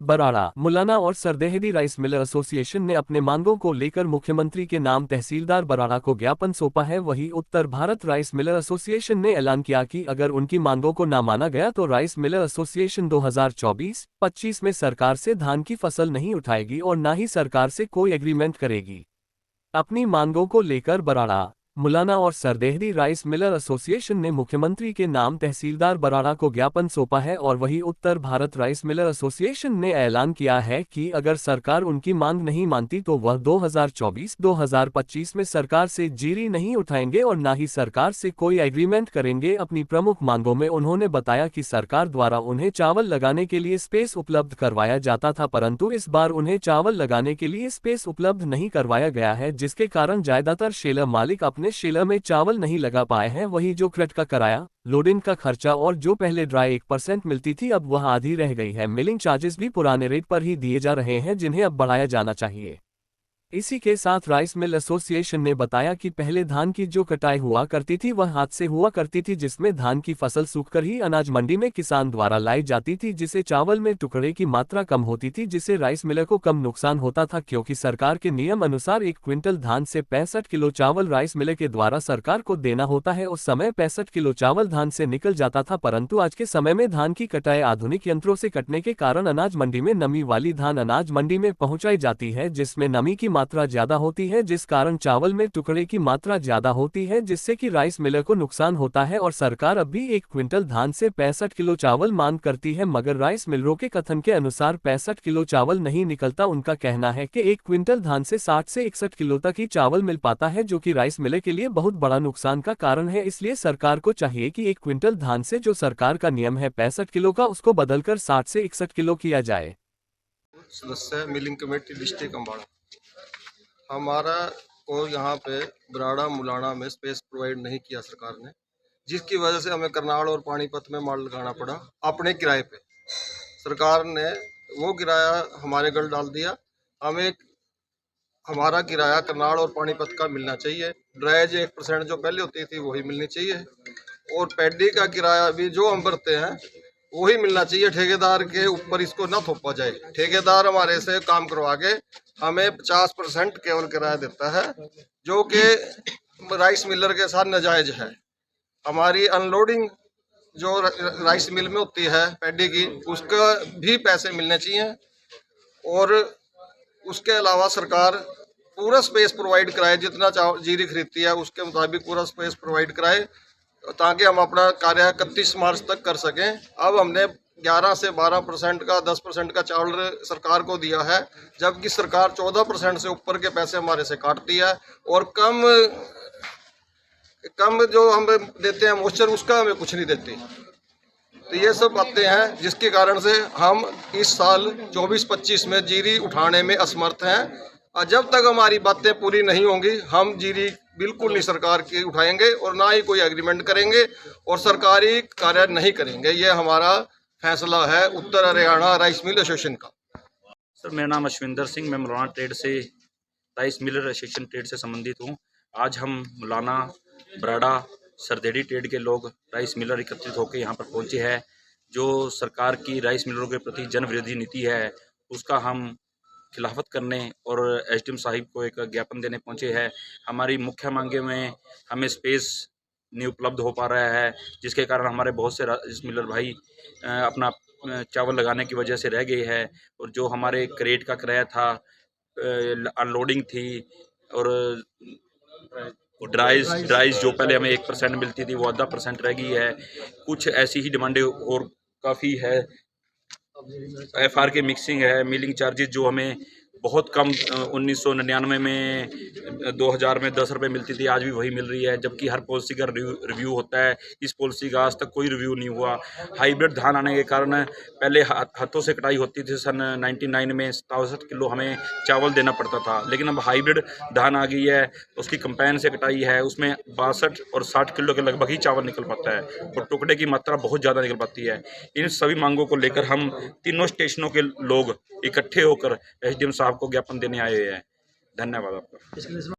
बराड़ा, मुलाना और सरदेहरी rice Miller association ने अपने मांगों को लेकर मुख्यमंत्री के नाम तहसीलदार बराड़ा को ज्ञापन सौंपा है। वहीं उत्तर भारत राइस मिलर एसोसिएशन ने ऐलान किया कि अगर उनकी मांगों को न माना गया तो राइस मिलर एसोसिएशन 2024-25 में सरकार से धान की फसल नहीं उठाएगी और न ही सरकार से कोई एग्रीमेंट करेगी। अपनी मांगों को लेकर बराड़ा, मुलाना और सरदेहरी राइस मिलर एसोसिएशन ने मुख्यमंत्री के नाम तहसीलदार बराड़ा को ज्ञापन सौंपा है और वहीं उत्तर भारत राइस मिलर एसोसिएशन ने ऐलान किया है कि अगर सरकार उनकी मांग नहीं मानती तो वह 2024-2025 में सरकार से जीरी नहीं उठाएंगे और न ही सरकार से कोई एग्रीमेंट करेंगे। अपनी प्रमुख मांगों में उन्होंने बताया कि सरकार द्वारा उन्हें चावल लगाने के लिए स्पेस उपलब्ध करवाया जाता था, परंतु इस बार उन्हें चावल लगाने के लिए स्पेस उपलब्ध नहीं करवाया गया है, जिसके कारण ज्यादातर शेलर मालिक अपने शेलर में चावल नहीं लगा पाए हैं। वहीं जो क्रेट का किराया, लोडिंग का खर्चा और जो पहले ड्राई 1% मिलती थी अब वह आधी रह गई है। मिलिंग चार्जेस भी पुराने रेट पर ही दिए जा रहे हैं, जिन्हें अब बढ़ाया जाना चाहिए। इसी के साथ राइस मिल एसोसिएशन ने बताया कि पहले धान की जो कटाई हुआ करती थी वह हाथ से हुआ करती थी, जिसमें धान की फसल सूखकर ही अनाज मंडी में किसान द्वारा लाई जाती थी, जिससे चावल में टुकड़े की मात्रा कम होती थी, जिससे राइस मिलर को कम नुकसान होता था। क्योंकि सरकार के नियम अनुसार 1 क्विंटल धान से 65 किलो चावल राइस मिलर के द्वारा सरकार को देना होता है। उस समय 65 किलो चावल धान से निकल जाता था, परंतु आज के समय में धान की कटाई आधुनिक यंत्रों से कटने के कारण अनाज मंडी में नमी वाली धान अनाज मंडी में पहुंचाई जाती है, जिसमें नमी की मात्रा ज्यादा होती है, जिस कारण चावल में टुकड़े की मात्रा ज्यादा होती है, जिससे कि राइस मिलर को नुकसान होता है। और सरकार अब भी 1 क्विंटल धान से 65 किलो चावल मांग करती है, मगर राइस मिलरों के कथन के अनुसार 65 किलो चावल नहीं निकलता। उनका कहना है कि 1 क्विंटल धान से 60 से 61 किलो तक ही चावल मिल पाता है, जो कि राइस मिलर के लिए बहुत बड़ा नुकसान का कारण है। इसलिए सरकार को चाहिए कि 1 क्विंटल धान से जो सरकार का नियम है 65 किलो का, उसको बदलकर 60 से 61 किलो किया जाए। सदस्य मिलिंग कमेटी डिस्ट्रिक्ट अम्बाड़ा, हमारा को यहाँ पे बराड़ा मुलाना में स्पेस प्रोवाइड नहीं किया सरकार ने, जिसकी वजह से हमें करनाल और पानीपत में माल लगाना पड़ा अपने किराए पे। सरकार ने वो किराया हमारे गल डाल दिया। हमें हमारा किराया करनाल और पानीपत का मिलना चाहिए। ड्राइज 1% जो पहले होती थी वही मिलनी चाहिए, और पैडी का किराया भी जो हम भरते हैं वही मिलना चाहिए। ठेकेदार के ऊपर इसको ना थोपा जाए। ठेकेदार हमारे से काम करवा के हमें 50% केवल किराया देता है, जो कि राइस मिलर के साथ नाजायज है। हमारी अनलोडिंग जो राइस मिल में होती है पैडी की, उसका भी पैसे मिलने चाहिए। और उसके अलावा सरकार पूरा स्पेस प्रोवाइड कराए, जितना जीरी खरीदती है उसके मुताबिक पूरा स्पेस प्रोवाइड कराए, ताकि हम अपना कार्य 31 मार्च तक कर सकें। अब हमने 11 से 12% का 10% का चावल सरकार को दिया है, जबकि सरकार 14% से ऊपर के पैसे हमारे से काटती है, और कम जो हम देते हैं मॉइस्चर उसका हमें कुछ नहीं देती। तो ये सब बातें हैं जिसके कारण से हम इस साल 24-25 में जीरी उठाने में असमर्थ हैं। और जब तक हमारी बातें पूरी नहीं होंगी हम जीरी बिल्कुल नहीं सरकार की उठाएंगे और ना ही कोई एग्रीमेंट करेंगे और सरकारी कार्य नहीं करेंगे। ये हमारा फैसला है उत्तर हरियाणा राइस मिल एसोसिएशन का। सर, मेरा नाम अश्विंदर सिंह, मैं मुलाना ट्रेड से राइस मिलर एसोसिएशन ट्रेड से संबंधित हूँ। आज हम मुलाना, बराड़ा, सरदेहरी ट्रेड के लोग राइस मिलर एकत्रित होकर यहाँ पर पहुँचे हैं। जो सरकार की राइस मिलरों के प्रति जन विरोधी नीति है उसका हम खिलाफत करने और एसडीएम साहिब को एक ज्ञापन देने पहुँचे हैं। हमारी मुख्य मांगे में हमें स्पेस नहीं उपलब्ध हो पा रहा है, जिसके कारण हमारे बहुत से राइस मिलर भाई अपना चावल लगाने की वजह से रह गए हैं। और जो हमारे क्रेट का किराया था, अनलोडिंग थी, और ड्राइज जो पहले हमें 1% मिलती थी वो आधा % रह गई है। कुछ ऐसी ही डिमांडें और काफ़ी है। एफआर के मिक्सिंग है, मिलिंग चार्जेस जो हमें बहुत कम 1999 में 2000 में 10 रुपये मिलती थी, आज भी वही मिल रही है, जबकि हर पॉलिसी का रिव्यू होता है। इस पॉलिसी का आज तक कोई रिव्यू नहीं हुआ। हाइब्रिड धान आने के कारण पहले हाथों से कटाई होती थी। सन 99 में 67 किलो हमें चावल देना पड़ता था, लेकिन अब हाइब्रिड धान आ गई है, उसकी कंपाइन से कटाई है, उसमें 62 और 60 किलो के लगभग ही चावल निकल पाता है और टुकड़े की मात्रा बहुत ज़्यादा निकल पाती है। इन सभी मांगों को लेकर हम तीनों स्टेशनों के लोग इकट्ठे होकर एसडीएम साहब को ज्ञापन देने आए हुए हैं। धन्यवाद आपका।